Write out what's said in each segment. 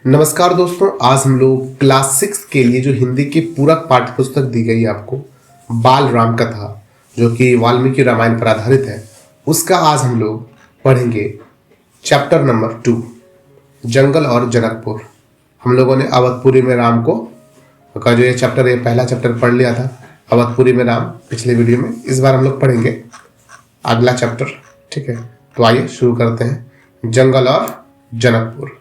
नमस्कार दोस्तों, आज हम लोग क्लास 6 के लिए जो हिंदी की पूरक पाठ्य पुस्तक दी गई है आपको, बाल राम कथा, जो कि वाल्मीकि रामायण पर आधारित है, उसका आज हम लोग पढ़ेंगे चैप्टर नंबर 2, जंगल और जनकपुर। हम लोगों ने अवधपुरी में राम को का जो ये चैप्टर है, पहला चैप्टर पढ़ लिया था अवधपुरी में राम पिछले वीडियो में। इस बार हम लोग पढ़ेंगे अगला चैप्टर। ठीक है, तो आइए शुरू करते हैं। जंगल और जनकपुर।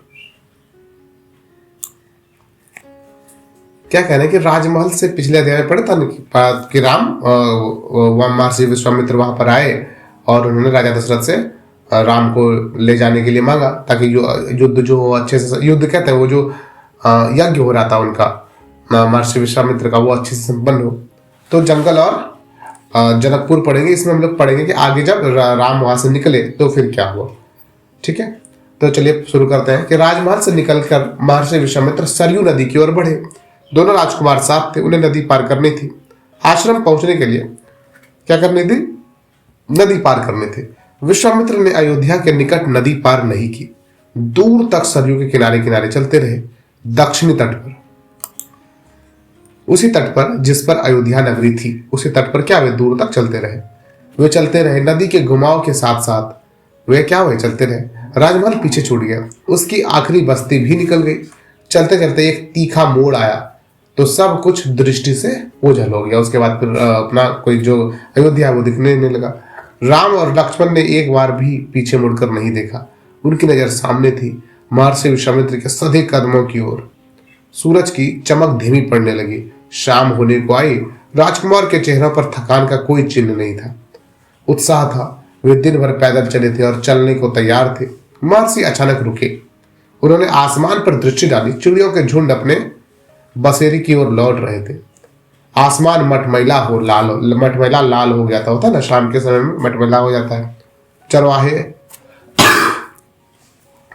क्या कह रहे हैं कि राजमहल से पिछले अध्याय में पढ़ा था कि राम महर्षि विश्वामित्र वहां पर आए और उन्होंने राजा दशरथ से राम को ले जाने के लिए मांगा, ताकि युद्ध जो अच्छे से, युद्ध कहते हैं वो जो यज्ञ हो रहा था उनका महर्षि विश्वामित्र का, वो अच्छे से संपन्न हो। तो जंगल और जनकपुर पढ़ेंगे। इसमें हम लोग पढ़ेंगे कि आगे जब राम वहां से निकले तो फिर क्या हुआ। ठीक है, तो चलिए शुरू करते हैं कि राजमहल से निकलकर महर्षि विश्वामित्र सरयू नदी की ओर बढ़े। दोनों राजकुमार साथ थे, उन्हें नदी पार करनी थी। आश्रम पहुंचने के लिए क्या करनी थी? नदी पार करनी थी। विश्वामित्र ने अयोध्या के निकट नदी पार नहीं की, दूर तक सरयू के किनारे किनारे चलते रहे, दक्षिणी तट पर, उसी तट पर जिस पर अयोध्या नगरी थी, उसी तट पर क्या वे दूर तक चलते रहे। वे चलते रहे, नदी के घुमाव के साथ साथ वे क्या हुए, चलते रहे। राजमहल पीछे छूट गया, उसकी आखिरी बस्ती भी निकल गई। चलते चलते एक तीखा मोड़ आया तो सब कुछ दृष्टि से ओझल हो गया। उसके बाद फिर अपना कोई जो अयोध्या वो दिखने नहीं लगा। राम और लक्ष्मण ने एक बार भी पीछे मुड़कर नहीं देखा, उनकी नजर सामने थी, महर्षि विश्वामित्र के सधे कदमों की ओर। सूरज की चमक धीमी पड़ने लगी, शाम होने को आई। राजकुमार के चेहरों पर थकान का कोई चिन्ह नहीं था, उत्साह था। वे दिन भर पैदल चले थे और चलने को तैयार थे। महर्षि अचानक रुके, उन्होंने आसमान पर दृष्टि डाली। चिड़ियों के झुंड अपने बसेरी की ओर लौट रहे थे। आसमान मटमैला लाल हो गया था। होता है ना, शाम के समय में मटमैला हो जाता है।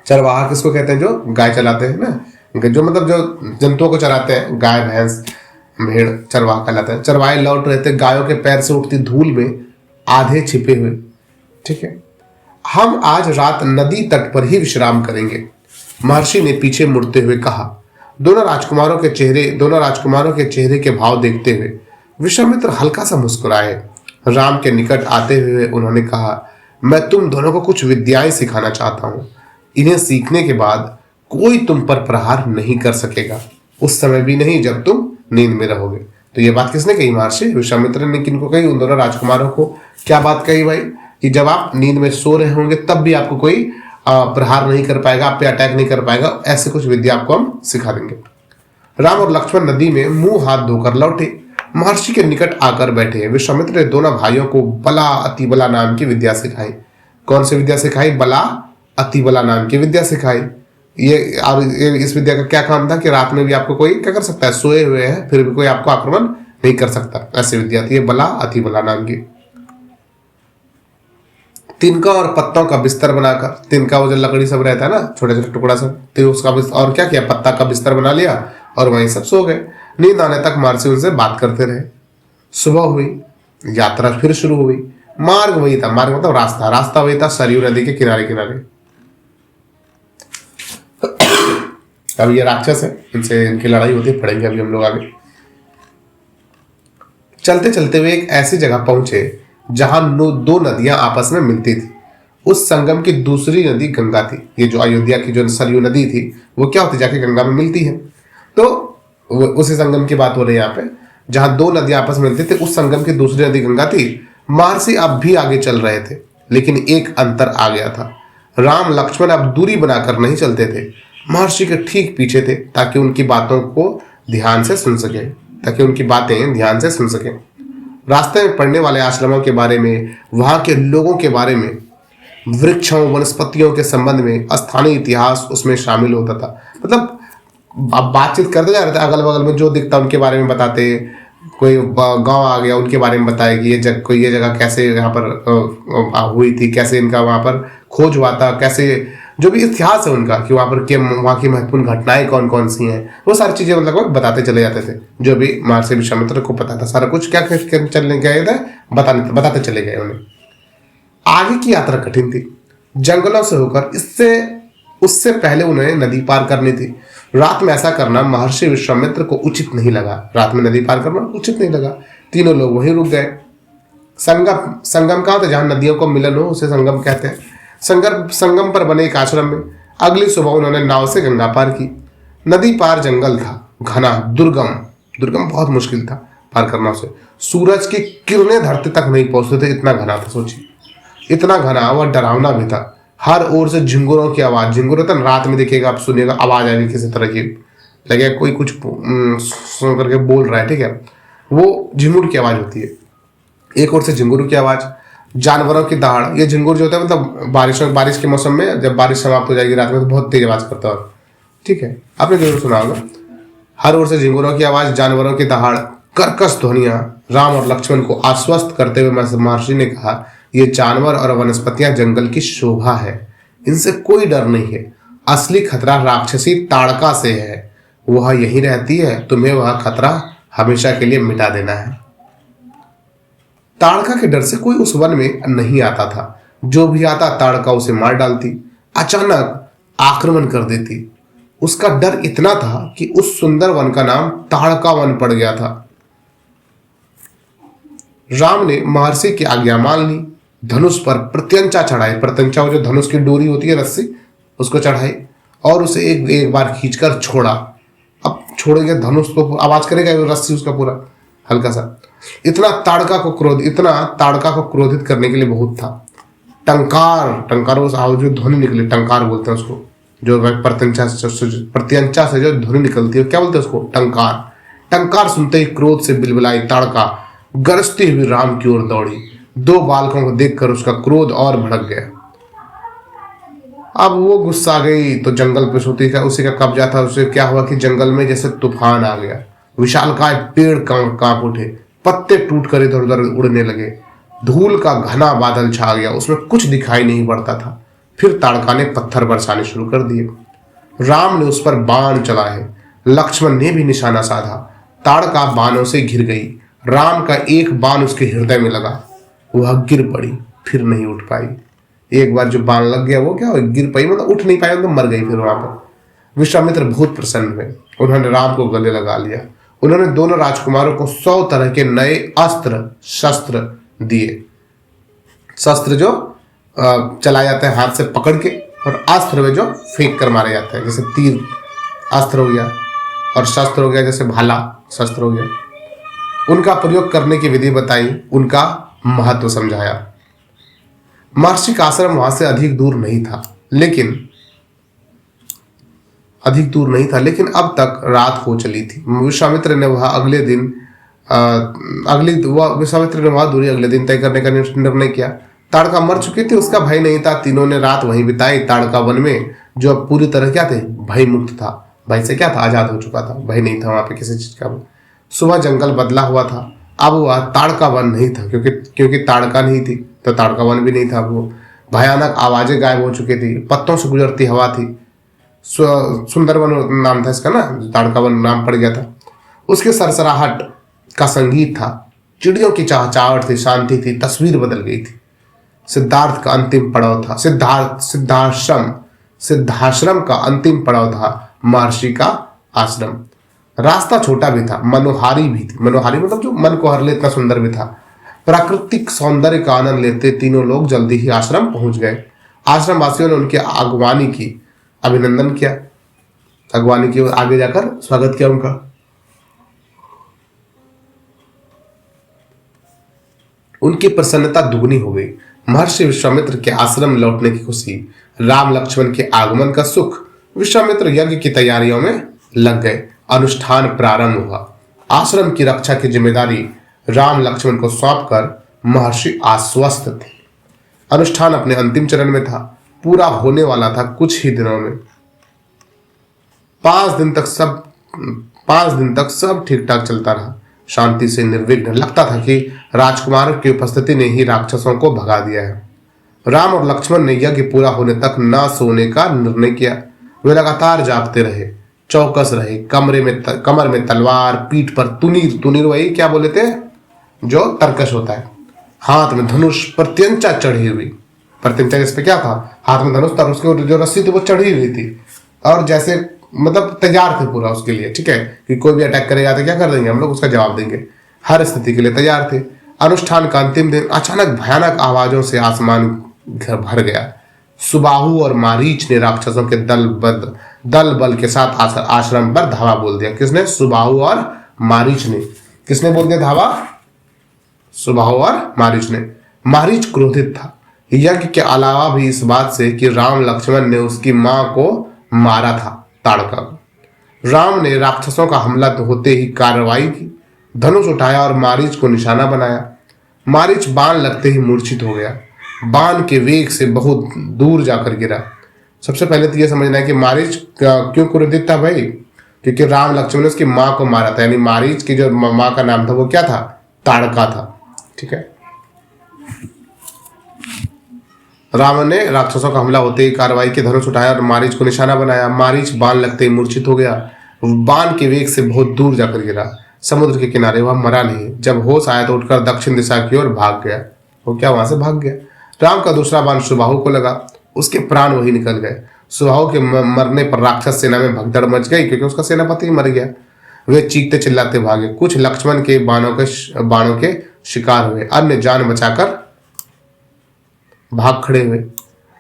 चरवाहा किसको कहते हैं? जो गाय चलाते हैं ना, जो मतलब जो जंतुओं को चराते हैं, गाय भैंस भेड़, चरवाहा कहलाते हैं। चरवाहे लौट रहे थे, गायों के पैर से उठती धूल में आधे छिपे हुए। ठीक है, हम आज रात नदी तट पर ही विश्राम करेंगे, महर्षि ने पीछे मुड़ते हुए कहा। दोनों राजकुमारों के चेहरे के भाव देखते हुए विश्वामित्र हल्का सा मुस्कुराए। राम के निकट आते हुए उन्होंने कहा, मैं तुम दोनों को कुछ विद्याएं सिखाना चाहता हूं। इन्हें सीखने के बाद कोई तुम पर प्रहार नहीं कर सकेगा, उस समय भी नहीं जब तुम नींद में रहोगे। तो ये बात किसने कही? महर्षि विश्वामित्र ने किनको कही? उन दोनों राजकुमारों को। क्या बात कही भाई? कि जब आप नींद में सो रहे होंगे तब भी आपको कोई प्रहार नहीं कर पाएगा, आप पे अटैक नहीं कर पाएगा, ऐसे कुछ विद्या आपको हम सिखा देंगे। राम और लक्ष्मण नदी में मुंह हाथ धोकर लौटे, महर्षि के निकट आकर बैठे। विश्वामित्र ने दोनों भाइयों को बला अति बला नाम की विद्या सिखाई। कौन सी विद्या सिखाई? बला अति बला नाम की विद्या सिखाई। ये इस विद्या का क्या काम था कि रात में भी आपको कोई क्या कर सकता है, सोए हुए हैं फिर भी कोई आपको आक्रमण नहीं कर सकता, ऐसी विद्या थी बला अति बला नाम की। तिनका और पत्तों का बिस्तर बनाकर, तिनका वो जो लकड़ी सब रहता है ना, छोटे छोटे टुकड़ा सब, तो उसका और क्या किया, पत्ता का बिस्तर बना लिया और वहीं सब सो गए। नींद आने तक महर्षि उनसे बात करते रहे। सुबह हुई, यात्रा फिर शुरू हुई। मार्ग वही था, मार्ग मतलब रास्ता वही था, सरयू नदी के किनारे किनारे। अब ये राक्षस है, इनसे इनकी लड़ाई होती है, पढ़ेंगे अभी हम लोग आगे। चलते चलते हुए एक ऐसी जगह पहुंचे जहां दो नदियां आपस में मिलती थी। उस संगम की दूसरी नदी गंगा थी। ये जो अयोध्या की जो सरयू नदी थी वो क्या होती, जाके गंगा में मिलती है। तो उसी संगम की बात हो रही है यहाँ पे, जहां दो नदियां आपस में मिलती थी, उस संगम की दूसरी नदी गंगा थी। महर्षि अब भी आगे चल रहे थे, लेकिन एक अंतर आ गया था। राम लक्ष्मण अब दूरी बनाकर नहीं चलते थे, महर्षि के ठीक पीछे थे, ताकि उनकी बातें ध्यान से सुन सके। रास्ते में पड़ने वाले आश्रमों के बारे में, वहां के लोगों के बारे में, वृक्षों वनस्पतियों के संबंध में, स्थानीय इतिहास उसमें शामिल होता था। मतलब अब बातचीत करते जा रहे थे, अगल बगल में जो दिखता उनके बारे में बताते। कोई गांव आ गया, उनके बारे में बताया कि ये जगह कैसे यहाँ पर हुई थी, कैसे इनका वहां पर खोज हुआ था, कैसे जो भी इतिहास है उनका, कि वहां की महत्वपूर्ण घटनाएं कौन कौन सी हैं, वो सारी चीजें मतलब बताते चले जाते थे। जो भी महर्षि विश्वामित्र को पता था, सारा कुछ क्या चलने गए थे, बताते चले गए उन्हें। आगे की यात्रा कठिन थी। जंगलों से होकर इससे उससे पहले उन्हें नदी पार करनी थी। रात में ऐसा करना महर्षि विश्वामित्र को उचित नहीं लगा। रात में नदी पार करना उचित नहीं लगा। तीनों लोग वहीं रुक गए। संगम संगम कहाँ था? जहां नदियों को मिलन हो उसे संगम कहते हैं। संगम पर बने एक आश्रम में अगली सुबह उन्होंने नाव से गंगा पार की। नदी पार जंगल था, घना, दुर्गम। दुर्गम बहुत मुश्किल था पार करना उसे। सूरज की किरणें धरती तक नहीं पहुंचते थे, इतना घना था। सोचिए, इतना घना, वह डरावना भी था। हर ओर से झिंगुरों की आवाज, झिंगुर तो रात में देखिएगा, आप सुनिएगा आवाज आएगी किसी तरह की, लगे कोई कुछ सुन करके बोल रहा है, ठीक है, वो झिंगुर की आवाज होती है। एक ओर से झिंगुर की आवाज, जानवरों की दहाड़। ये झिंगुर जो होता है मतलब बारिश के मौसम में जब बारिश समाप्त हो जाएगी रात में तो बहुत तेज आवाज करता है, ठीक है, आपने जरूर सुना होगा। हर ओर से झिंगुरों की आवाज, जानवरों की दहाड़, कर्कश ध्वनियां। राम और लक्ष्मण को आश्वस्त करते हुए महर्षि ने कहा, ये जानवर और वनस्पतियां जंगल की शोभा है, इनसे कोई डर नहीं है। असली खतरा राक्षसी ताड़का से है, वह यहीं रहती है, तुम्हें वह खतरा हमेशा के लिए मिटा देना है। ताड़का के डर से कोई उस वन में नहीं आता था। जो भी आता ताड़का उसे मार डालती, अचानक आक्रमण कर देती। उसका डर इतना था कि उस सुंदर वन का नाम ताड़का वन पड़ गया था। राम ने महर्षि की आज्ञा मान ली। धनुष पर प्रत्यंचा चढ़ाई, प्रत्यंचा जो धनुष की डोरी होती है, रस्सी, उसको चढ़ाई और उसे एक बार खींचकर छोड़ा। अब छोड़ेंगे धनुष तो आवाज करेगा, रस्सी उसका पूरा हल्का सा। इतना ताड़का को क्रोधित करने के लिए बहुत था। टंकार उस आवाज जो ध्वनि निकली, टंकार बोलते हैं उसको, जो प्रत्यंचा से जो ध्वनि निकलती है क्या बोलते हैं उसको? टंकार सुनते ही क्रोध से बिलबिलाई ताड़का गरजती हुई राम की ओर दौड़ी। दो बालकों को देखकर उसका क्रोध और भड़क गया। अब वो गुस्सा गई तो जंगल पे उसी का कब्जा था। उसे क्या हुआ कि जंगल में जैसे तूफान आ गया। विशालकाय पेड़ कांप उठे, पत्ते टूट कर इधर उधर उड़ने लगे। धूल का घना बादल छा गया, उसमें कुछ दिखाई नहीं पड़ता था। फिर ताड़का ने पत्थर बरसाने शुरू कर दिए। राम ने उस पर बाण चलाए, लक्ष्मण ने भी निशाना साधा। ताड़का बाणों से घिर गई। राम का एक बाण उसके हृदय में लगा, वह गिर पड़ी, फिर नहीं उठ पाई। एक बार जो बाण लग गया वो क्या गिर पाई, मतलब उठ नहीं पाई, मतलब मर गई। फिर वहां पर विश्वामित्र बहुत प्रसन्न हुए। उन्होंने राम को गले लगा लिया। उन्होंने दोनों राजकुमारों को 100 तरह के नए अस्त्र शस्त्र दिए। शस्त्र जो चलाए जाते हैं हाथ से पकड़ के, और अस्त्र में जो फेंक कर मारे जाते हैं, जैसे तीर अस्त्र हो गया और शस्त्र हो गया जैसे भाला शस्त्र हो गया। उनका प्रयोग करने की विधि बताई, उनका महत्व समझाया। महर्षि का आश्रम वहां से अधिक दूर नहीं था, लेकिन अब तक रात हो चली थी। विश्वामित्र ने वह दूरी अगले दिन तय करने का निर्णय किया। ताड़का मर चुकी थी, उसका भय नहीं था। तीनों ने रात वहीं बिताई, ताड़का वन में, जो अब पूरी तरह क्या थे, भय मुक्त था। भय से क्या था, आजाद हो चुका था, भय नहीं था वहां पे किसी चीज का। सुबह जंगल बदला हुआ था, अब वह ताड़का वन नहीं था, क्योंकि ताड़का नहीं थी तो ताड़का वन भी नहीं था। वो भयानक आवाजें गायब हो चुकी थी, पत्तों से गुजरती हवा थी। सुंदरवन नाम था इसका ना, ताड़का वन नाम पड़ गया था। उसके सरसराहट का संगीत था, चिड़ियों की चहचहाहट थी, शांति थी, तस्वीर बदल गई थी। सिद्धार्थ का अंतिम पड़ाव था, सिद्धाश्रम का अंतिम पड़ाव था महर्षि का आश्रम। रास्ता छोटा भी था, मनोहारी भी थी। मनोहारी मतलब जो मन को हर ले, इतना सुंदर भी था। प्राकृतिक सौंदर्य का आनंद लेते तीनों लोग जल्दी ही आश्रम पहुंच गए। आश्रम वासियों ने उनकी अगवानी की, अभिनंदन किया, अगवानी की, आगे जाकर स्वागत किया उनका। उनकी प्रसन्नता दुगनी हो गई। महर्षि विश्वामित्र के आश्रम लौटने की खुशी, राम लक्ष्मण के आगमन का सुख। विश्वामित्र यज्ञ की तैयारियों में लग गए। अनुष्ठान प्रारंभ हुआ। आश्रम की रक्षा की जिम्मेदारी राम लक्ष्मण को सौंपकर महर्षि आश्वस्त थे। अनुष्ठान अपने अंतिम चरण में था, पूरा होने वाला था कुछ ही दिनों में। 5 दिन तक सब ठीक ठाक चलता रहा, शांति से निर्विघ्न। लगता था कि राजकुमार की उपस्थिति ने ही राक्षसों को भगा दिया है। राम और लक्ष्मण ने यज्ञ पूरा होने तक न सोने का निर्णय किया। वे लगातार जागते रहे, चौकस रहे। कमर में तलवार, पीठ पर तुनीर वही क्या बोले थे जो तरकश होता है, हाथ में धनुष, प्रत्यंचा चढ़ी हुई। प्रत्यंचा जिस पे क्या था, हाथ में धनुष था, उसकी जो रस्सी थी वो चढ़ी हुई थी और जैसे मतलब तैयार थे पूरा उसके लिए, ठीक है, कि कोई भी अटैक करेगा तो क्या कर देंगे हम लोग, उसका जवाब देंगे, हर स्थिति के लिए तैयार थे। अनुष्ठान का अंतिम दिन अचानक भयानक आवाजों से आसमान भर गया। सुबाहु और मारीच ने राक्षसों के दल बल के साथ आश्रम पर धावा बोल दिया। किसने? सुबाहु और मारीच ने। किसने बोल दिया धावा? सुबाहु और मारीच ने। मारीच क्रोधित था यज्ञ के अलावा भी इस बात से कि राम लक्ष्मण ने उसकी मां को मारा था, ताड़का को। राम ने राक्षसों का हमला होते ही कार्रवाई की, धनुष उठाया और मारीच को निशाना बनाया। मारीच बाण लगते ही मूर्छित हो गया, बाण के वेग से बहुत दूर जाकर गिरा। सबसे पहले तो यह समझना है कि मारीच क्यों क्रोधित था भाई, क्योंकि राम लक्ष्मण ने उसकी मां को मारा था, यानी मारीच की जो मां का नाम था वो क्या था? ताड़का था, ठीक है। राम ने राक्षसों का हमला होते ही कार्रवाई की, धनुष उठाया और मारीच को निशाना बनाया। मारीच बाण लगते ही मूर्छित हो गया, बाण के वेग से बहुत दूर जाकर गिरा। समुद्र के किनारे वह मरा नहीं, जब होश आया तो उठकर दक्षिण दिशा की ओर भाग गया। वो क्या वहां से भाग गया? राम का दूसरा बाण सुबाहु को लगा, उसके प्राण वही निकल गए। सुबाहु के मरने पर राक्षस सेना में भगदड़ मच गई, क्योंकि उसका सेनापति मर गया। वे चीखते चिल्लाते भागे, कुछ लक्ष्मण के बाणों के शिकार हुए, अन्य जान बचाकर भाग खड़े हुए।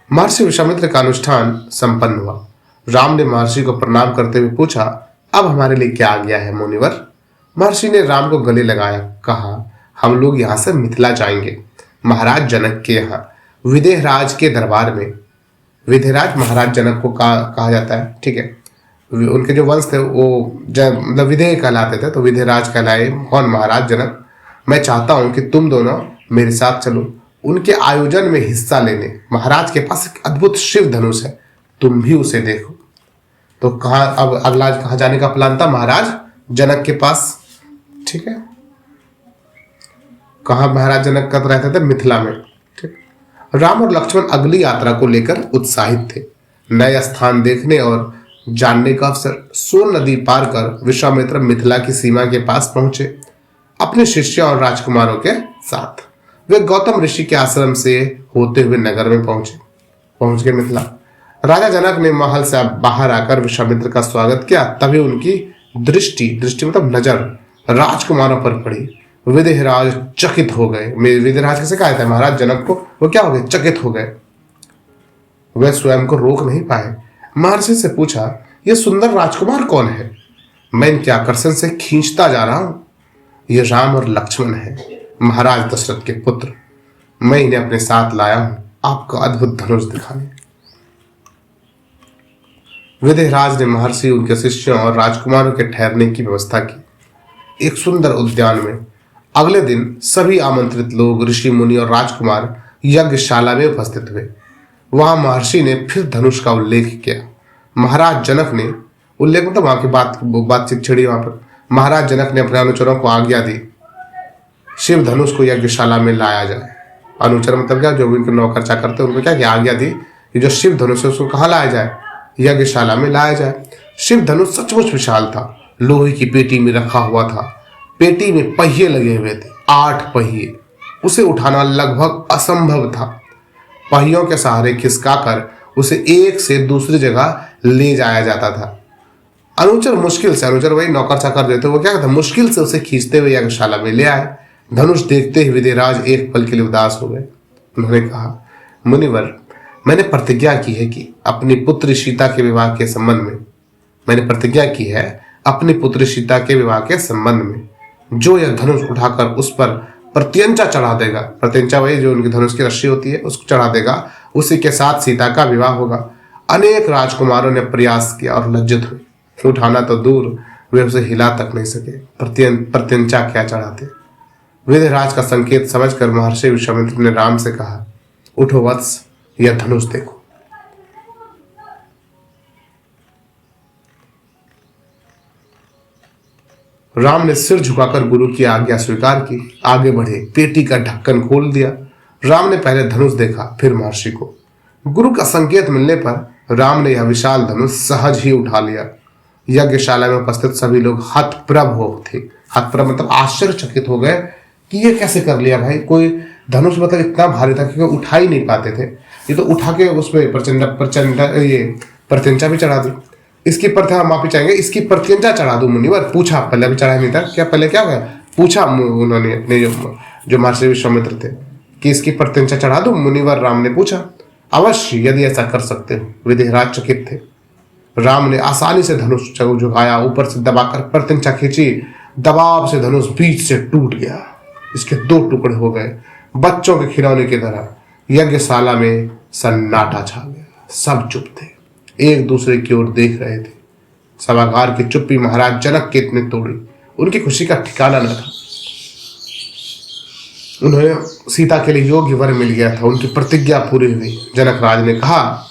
महर्षि विश्वामित्र का अनुष्ठान संपन्न हुआ। राम ने महर्षि को प्रणाम करते हुए पूछा, अब हमारे लिए क्या आज्ञा है मुनिवर? महर्षि ने राम को गले लगाया, कहा, हम लोग यहाँ से मिथिला जाएंगे, महाराज जनक के यहाँ, विदेहराज के दरबार में। विदेहराज महाराज जनक को कहा जाता है, ठीक है। उनके जो वंश थे वो मतलब विदेह कहलाते थे, तो विदेहराज कहलाए। कौन? महाराज जनक। मैं चाहता हूं कि तुम दोनों मेरे साथ चलो उनके आयोजन में हिस्सा लेने। महाराज के पास एक अद्भुत शिव धनुष है, तुम भी उसे देखो। तो कहा, अब अगला कहाँ जाने का प्लान था? महाराज जनक के पास, ठीक है। कहा महाराज जनक का रहते थे? मिथिला में, ठीक। राम और लक्ष्मण अगली यात्रा को लेकर उत्साहित थे। नए स्थान देखने और जानने का अवसर। सोन नदी पार कर विश्वामित्र मिथिला की सीमा के पास पहुंचे, अपने शिष्यों और राजकुमारों के साथ। वे गौतम ऋषि के आश्रम से होते हुए नगर में पहुंच गए मिथिला। राजा जनक ने महल से बाहर आकर विश्वामित्र का स्वागत किया। तभी उनकी दृष्टि मतलब नजर राजकुमारों पर पड़ी। विदेहराज चकित हो गए। विदेहराज कैसे कहा था महाराज जनक को? वो क्या हो गए? चकित हो गए। वे स्वयं को रोक नहीं पाए। महर्षि से पूछा, यह सुंदर राजकुमार कौन है? मैं इनके आकर्षण से खींचता जा रहा हूं। ये राम और लक्ष्मण है, महाराज दशरथ के पुत्र। मैं इन्हें अपने साथ लाया हूं आपका अद्भुत धनुष दिखाने। विदेहराज ने महर्षि, उनके शिष्यों और राजकुमारों के ठहरने की व्यवस्था की एक सुंदर उद्यान में। अगले दिन सभी आमंत्रित लोग, ऋषि मुनि और राजकुमार यज्ञशाला में उपस्थित हुए। वहां महर्षि ने फिर धनुष का उल्लेख किया। महाराज जनक ने उल्लेख मतलब वहां की बातचीत छिड़ी। वहां पर महाराज जनक ने अपने अनुचरों को आज्ञा दी, शिव धनुष को यज्ञशाला में लाया जाए। अनुचर मतलब क्या? जो उनके नौकर चाकर थे, उनको क्या आज्ञा दी कि जो शिव धनुष है उसको कहाँ लाया जाए? यज्ञशाला में लाया जाए। शिव धनुष सचमुच विशाल था, लोहे की पेटी में रखा हुआ था। पेटी में पहिए लगे हुए थे, 8 पहिए। उसे उठाना लगभग असंभव था। पहियों के सहारे खिसकाकर उसे एक से दूसरी जगह ले जाया जाता था। अनुचर वही नौकर चाकर जो थे, वो क्या करते? मुश्किल से उसे खींचते हुए यज्ञशाला में ले आए। धनुष देखते ही विदेहराज एक पल के लिए उदास हो गए। उन्होंने कहा, मुनिवर, मैंने प्रतिज्ञा की है कि अपनी पुत्री सीता के विवाह के संबंध में जो यह धनुष उठाकर उस पर प्रत्यंचा चढ़ा देगा, प्रत्यंचा वही जो उनकी धनुष की रस्सी होती है, उसको चढ़ा देगा, उसी के साथ सीता का विवाह होगा। अनेक राजकुमारों ने प्रयास किया और लज्जित हुए। उठाना तो दूर, वे उसे हिला तक नहीं सके। प्रत्यंचा क्या चढ़ाते? विदेहराज का संकेत समझकर महर्षि विश्वामित्र ने राम से कहा, उठो वत्स, यह धनुष देखो। राम ने सिर झुकाकर गुरु की आज्ञा स्वीकार की, आगे बढ़े, पेटी का ढक्कन खोल दिया। राम ने पहले धनुष देखा, फिर महर्षि को। गुरु का संकेत मिलने पर राम ने यह विशाल धनुष सहज ही उठा लिया। यज्ञशाला में उपस्थित सभी लोग हतप्रभ मतलब आश्चर्यचकित हो गए कि ये कैसे कर लिया भाई। कोई धनुष मतलब इतना भारी था कि उठा ही नहीं पाते थे। ये तो उठा के उस पर प्रत्यंचा भी चढ़ा दी। इसकी माफी चाहेंगे, इसकी प्रत्यंचा चढ़ा दो मुनिवर। पूछा, पहले अभी चढ़ाया नहीं था क्या, पहले क्या हुआ, पूछा उन्होंने अपने जो महर्षि विश्वामित्र थे कि इसकी प्रत्यंचा चढ़ा दो मुनिवर। राम ने पूछा, अवश्य, यदि ऐसा कर सकते हो। विदेहराज चकित थे। राम ने आसानी से धनुष झुकाया, ऊपर से दबाकर प्रत्यंचा खींची। दबाव से धनुष बीच से टूट गया, इसके 2 टुकड़े हो गए। बच्चों के खिलौने की तरह यज्ञशाला में सन्नाटा छा गया। सब चुप थे, एक दूसरे की ओर देख रहे थे। सभागार की चुप्पी महाराज जनक के इतने तोड़ी, उनकी खुशी का ठिकाना न था। उन्हें सीता के लिए योग्य वर मिल गया था, उनकी प्रतिज्ञा पूरी हुई। जनक राज ने कहा,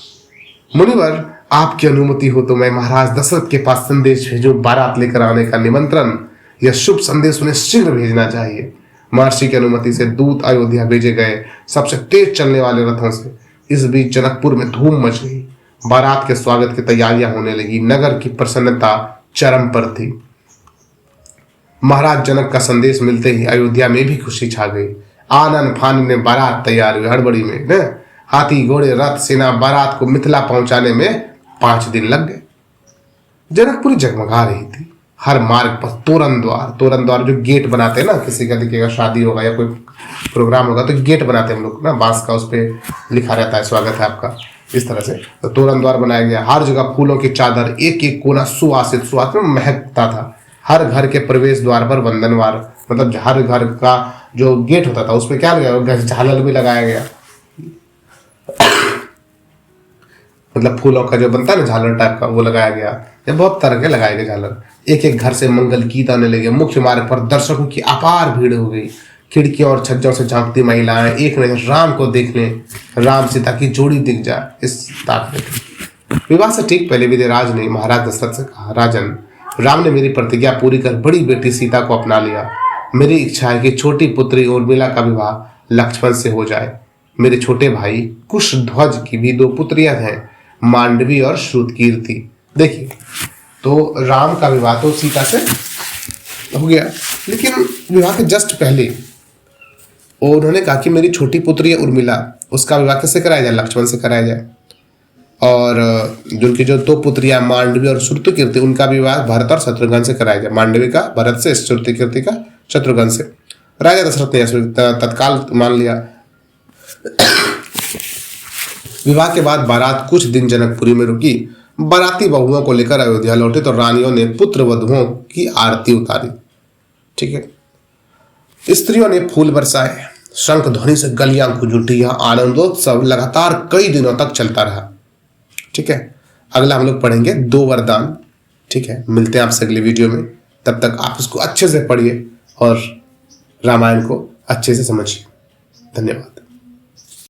मुनिवर, आपकी अनुमति हो तो मैं महाराज दशरथ के पास संदेश भेजूं। बारात लेकर आने का निमंत्रण, यह शुभ संदेश उन्हें शीघ्र भेजना चाहिए। महर्षि की अनुमति से दूत अयोध्या भेजे गए, सबसे तेज चलने वाले रथों से। इस बीच जनकपुर में धूम मच गई। बारात के स्वागत की तैयारियां होने लगी। नगर की प्रसन्नता चरम पर थी। महाराज जनक का संदेश मिलते ही अयोध्या में भी खुशी छा गई। आनन फानन में बारात तैयार हुई। हड़बड़ी में न हाथी घोड़े रथ सेना बारात को मिथिला पहुंचाने में 5 दिन लग गए। जनकपुरी जगमगा रही थी। हर मार्ग पर तोरण द्वार जो गेट बनाते हैं ना, किसी का देखिएगा शादी होगा या कोई प्रोग्राम होगा तो गेट बनाते हैं हम लोग ना, बांस का, उस पर लिखा रहता है स्वागत है आपका, इस तरह से। तो तोरण द्वार बनाया गया। हर जगह फूलों की चादर, एक एक कोना सुवासित में महकता था। हर घर के प्रवेश द्वार पर वंदनवार, मतलब हर घर का जो गेट होता था उस पर क्या लगाया, झालर भी लगाया गया। मतलब फूलों का जो बनता है ना झालर टाइप का, वो लगाया गया। ये बहुत तरह के लगाए गए झालर। एक एक घर से मंगल गीत आने लगे। मुख्य मार्ग पर दर्शकों की अपार भीड़ हो गई। खिड़कियों और छज्जों से झांकती महिलाएं एक नजर राम को देखने, राम सीता की जोड़ी दिख जाए इस ताक में थी। विवाह से ठीक पहले विदेहराज ने महाराज दशरथ से कहा, राजन, राम ने मेरी प्रतिज्ञा पूरी कर बड़ी बेटी सीता को अपना लिया। मेरी इच्छा है कि छोटी पुत्री उर्मिला का विवाह लक्ष्मण से हो जाए। मेरे छोटे भाई कुशध्वज की भी 2 पुत्रियां हैं, मांडवी और श्रुतकीर्ति। देखिए, तो राम का विवाह तो सीता से हो गया, लेकिन विवाह के जस्ट पहले उन्होंने कहा कि मेरी छोटी पुत्री है उर्मिला, उसका विवाह किससे कराया जाए, लक्ष्मण से कराया जाए। और जिनकी जो 2 पुत्रियां मांडवी और श्रुतकीर्ति, उनका विवाह भरत और शत्रुघ्न से कराया जाए। मांडवी का भरत से, श्रुतकीर्ति का शत्रुघ्न से। राजा दशरथ ने तत्काल मान लिया। विवाह के बाद बारात कुछ दिन जनकपुरी में रुकी। बाराती बहुओं को लेकर अयोध्या लौटे तो रानियों ने पुत्र वधुओं की आरती उतारी। ठीक है, स्त्रियों ने फूल बरसाए, शंख ध्वनि से गलियां गूंज उठी। यह आनंदोत्सव लगातार कई दिनों तक चलता रहा। ठीक है, अगला हम लोग पढ़ेंगे 2 वरदान। ठीक है, मिलते हैं आपसे अगले वीडियो में। तब तक आप इसको अच्छे से पढ़िए और रामायण को अच्छे से समझिए। धन्यवाद।